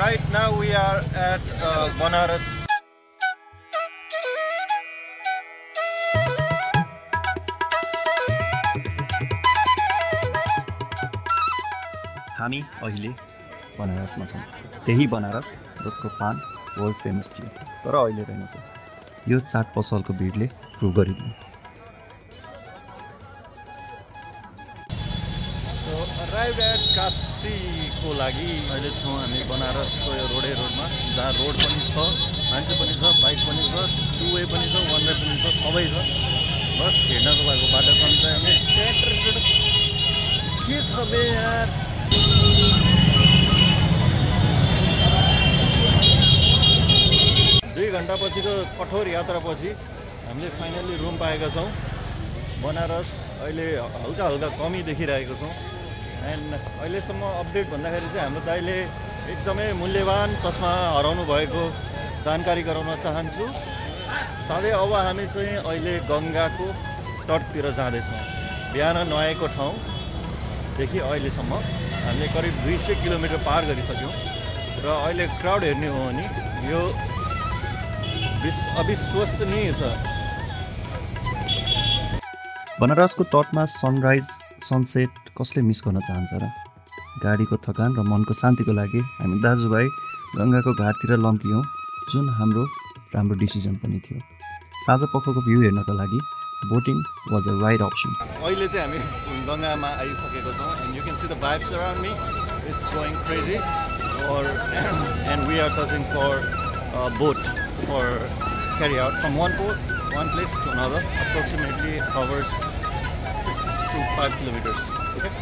Right now we are at Banaras. हामी अहिले बनारसमा छौँ। त्यही बनारस जसको पान वर्ल्ड फेमस थियो, तर अहिले रहेनछ। यो चाट पसलको भिडले प्रुभ गरिदियो। सो अराइभ एट काशीको लागि अहिले छौँ हामी बनारसको यो रोडमा, जहाँ रोड पनि छ, मान्छे पनि छ, बाइक पनि छ, टु वे पनि छ, वान वे पनि छ, सबै छ। बस हिँड्नको लागि बाटो कम छ। हामी के छ बे यार, 2 घण्टापछिको कठोर यात्रापछि हामीले फाइनली रुम पाएका छौँ। बनारस अहिले हल्का हल्का कमी देखिरहेको छौँ। एन्ड अहिलेसम्म अपडेट भन्दाखेरि चाहिँ हाम्रो दाइले एकदमै मूल्यवान चस्मा हराउनु भएको जानकारी गराउन चाहन्छु। साथै अब हामी चाहिँ अहिले गङ्गाको तटतिर जाँदैछौँ। बिहान नआएको ठाउँदेखि अहिलेसम्म हामीले करिब 200 किलोमिटर पार गरिसक्यौँ र अहिले क्राउड हेर्ने हो भने यो अविश्वसनीय छ। बनारसको तटमा सनराइज सनसेट कसले मिस गर्न चाहन्छ र? गाडीको थकान र मनको शान्तिको लागि हामी दाजुभाइ गङ्गाको घाटतिर लम्कियौँ, जुन हाम्रो राम्रो डिसिजन पनि थियो। साँझ पखको भ्यू हेर्नको लागि boating was a right option. अहिले चाहिँ हामी गङ्गामा आइसकेको छौँ। And you can see the vibes around me, it's going crazy. And we are searching for boat for carry out from one place to another. Approximately covers 6 to 5 kilometers. Okay.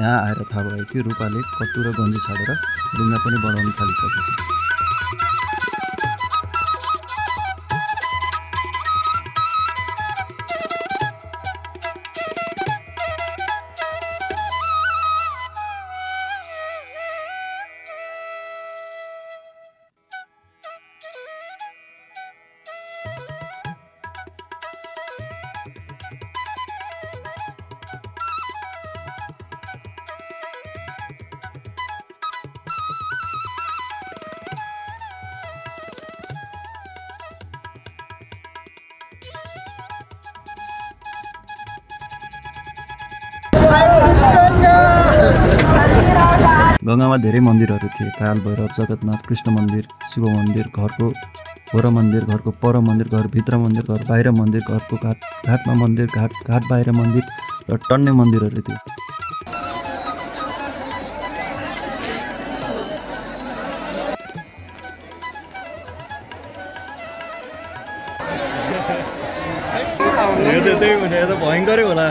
यहाँ आएर थाहा भयो कि रूपाले कट्टु र गन्जी छाडेर डुङ्गा पनि बनाउन थालिसकेछ। गङ्गामा धेरै मन्दिरहरू थिए। काल भैरव, जगन्नाथ, कृष्ण मन्दिर, शिव मन्दिर, घरको वर मन्दिर, घरको पर मन्दिर, घरभित्र मन्दिर, घर बाहिर मन्दिर, घरको घाटमा मन्दिर, घाट बाहिर मन्दिर र टन्ने मन्दिरहरू थिए। त्यही भने त भयङ्करै होला।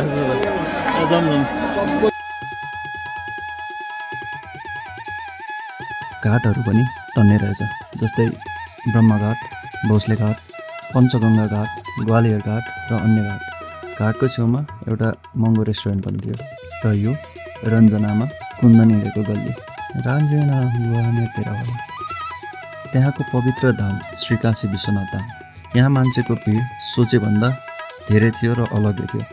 घाटहरू पनि टन्ने रहेछ, जस्तै ब्रह्मघाट, भोसले घाट, पञ्चगङ्गा घाट, ग्वालियर घाट र अन्य घाट। घाटको छेउमा एउटा महँगो रेस्टुरेन्ट पनि थियो र यो रञ्जनामा कुन्दन हिँडेको गल्ली। रञ्जना हुआ में तेरा वाला। त्यहाँको पवित्र धाम श्री काशी विश्वनाथ धाम। यहाँ मान्छेको भिड सोचेभन्दा धेरै थियो र अलग्गै थियो।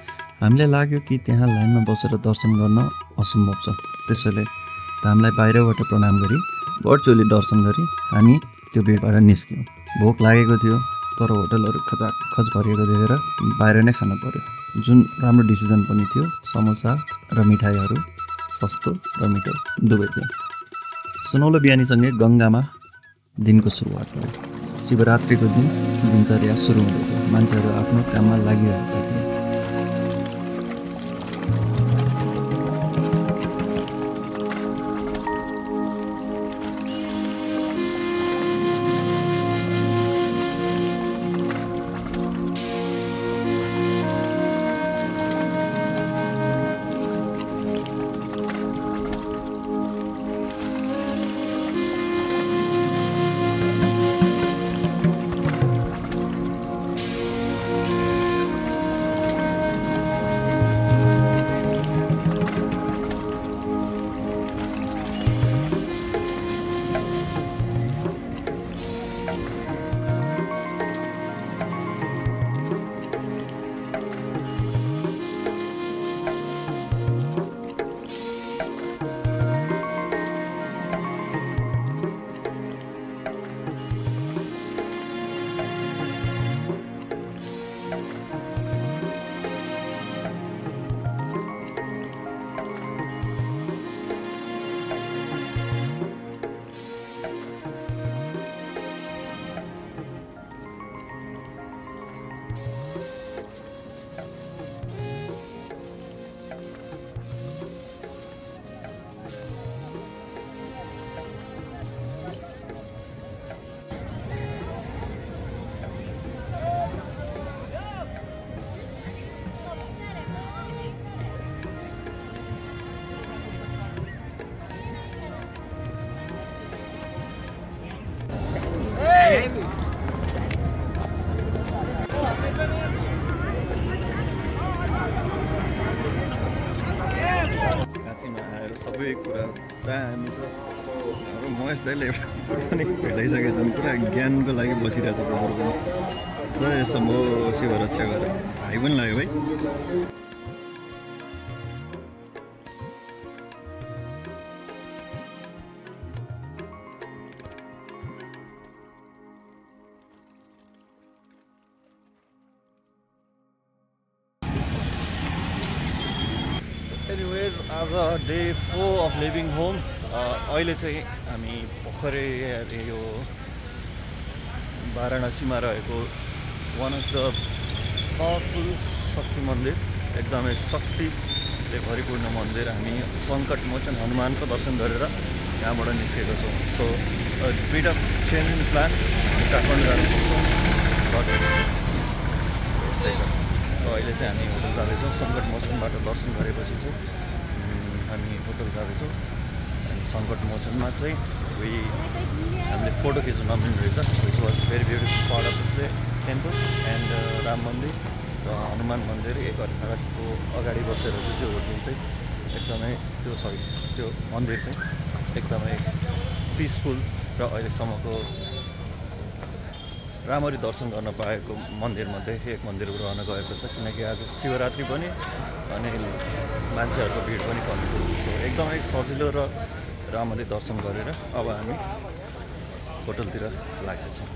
हामीलाई लाग्यो कि त्यहाँ लाइनमा बसेर दर्शन गर्न असम्भव छ, त्यसैले धामलाई बाहिरबाट प्रणाम गरी बर्चोली दर्शन गरी हामी त्यो भिडबाट निस्क्यौँ। भोक लागेको थियो, तर होटलहरू खचाखच भरिएको देखेर बाहिर नै खानु पर्यो, जुन राम्रो डिसिजन पनि थियो। समोसा र मिठाईहरू सस्तो र मिठो दुवै थियो। सुनौलो बिहानीसँगै गङ्गामा दिनको सुरुवात भयो। शिवरात्रिको दिन दिनचर्या सुरु हुँदै थियो। मान्छेहरू आफ्नो काममा लागिरहेका थिए। गएको कुरा दामी छ। हाम्रो महेश दाइले एउटा कुरो पनि भेटाइसकेको छन्, पुरा ज्ञानको लागि बसिरहेछ प्रभु पनि। जय शम्भो शिव रक्षा गर। भाइ पनि लाग्यो भाइ। एनिवेज आज डे 4 अफ लिभिङ होम। अहिले चाहिँ हामी भर्खरै यो वाराणसीमा रहेको वान अफ द पावरफुल शक्ति मन्दिर, एकदमै शक्तिले भरिपूर्ण मन्दिर, हामी सङ्कटमोचन हनुमानको दर्शन गरेर यहाँबाट निस्केको छौँ। So beet of change in plan, Kathmandu जानु सक्छौँ, बट यस्तै छ। अहिले चाहिँ हामी होटल जाँदैछौँ। सङ्कटमोचनबाट दर्शन गरेपछि चाहिँ हामी होटल जाँदैछौँ। अनि सङ्कटमोचनमा चाहिँ हामीले फोटो खिच्न नमिल्ने रहेछ, which was very beautiful part of the temple and Ram मन्दिर र हनुमान मन्दिर एकअर्काको अगाडि बसेर चाहिँ त्यो होटल चाहिँ एकदमै त्यो मन्दिर चाहिँ एकदमै पिसफुल र अहिलेसम्मको राम्ररी दर्शन गर्न पाएको मन्दिरमध्ये एक मन्दिर रहन गएको छ, किनकि आज शिवरात्रि पनि अनि मान्छेहरूको भिड पनि कमी थियो। सो एकदमै सजिलो र राम्ररी दर्शन गरेर अब हामी होटलतिर लाग्दैछौँ।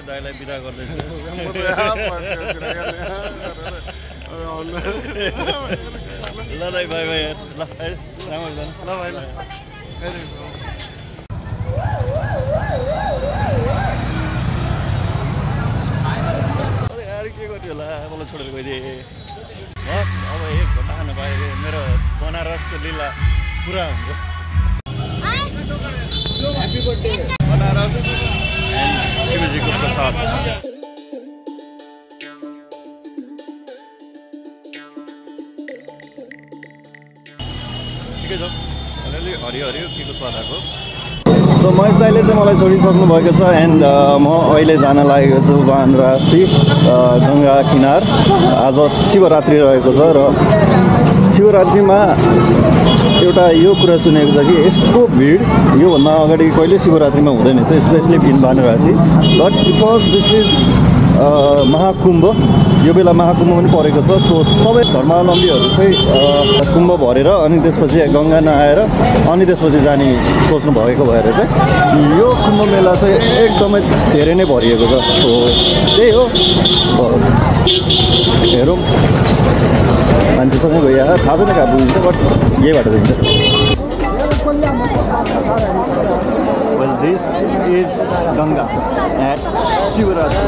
दाइलाई बिदा गर्दैछु। ल दाइ बाई बाई। ल राम्रो जानु। ल भाइ ल। यार के गर्यो होला, मलाई छोडेर गइदिए। बस अब एक घन्टा खानु पाएँ, मेरो बनारसको लीला पुरा हुन्छ। ह्याप्पी बर्थडे बनारस शिवजीको प्रसाद। ठिकै छ, अलिअलि हरियो हरियो के को स्वाद आएको। सो महेश दाइले चाहिँ मलाई छोडिसक्नु भएको छ एन्ड म अहिले जान लागेको छु वाराणसी गङ्गा किनार। आज शिवरात्रि रहेको छ र शिवरात्रिमा एउटा यो कुरा सुनेको छ कि यस्तो भिड योभन्दा अगाडि कहिले शिवरात्रिमा हुँदैन थियो, specially in Varanasi. But because this is Mahakumbh, यो बेला महाकुम्भ पनि परेको छ। सो सबै धर्मावलम्बीहरू चाहिँ कुम्भ भरेर अनि त्यसपछि गङ्गा नआएर अनि त्यसपछि जाने सोच्नु भएको भएर चाहिँ यो कुम्भ मेला चाहिँ एकदमै धेरै नै भरिएको छ। सो त्यही हो, हेरौँ मान्छेसँगै गयो थाहा छैन कहाँ बुझिन्छ, बट यही बाटो जान्छ। Well, this is Ganga at Shivaratri.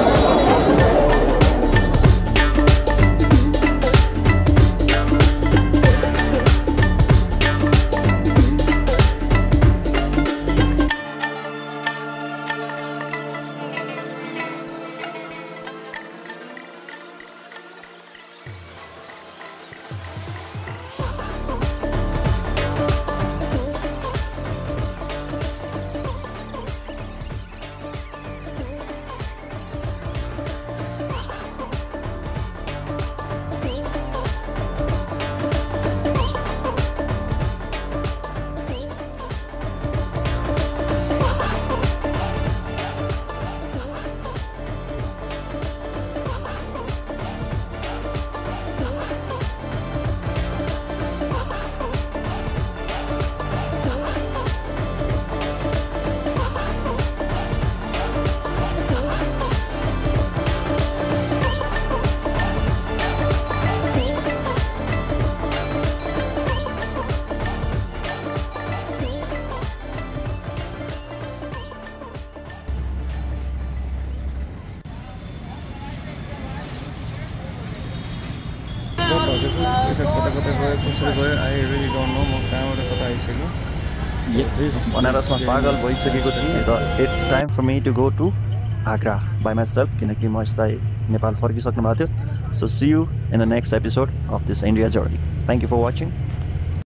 कता गयो कसरी गयो आई रियली डोन्ट नो म कहाँबाट कता आइसक्यो बनारसमा पागल भइसकेको थिएँ र it's time for me to go to Agra by myself किनकि म यस्तै नेपाल फर्किसक्नु भएको थियो so see you in the next episode of this India journey thank you for watching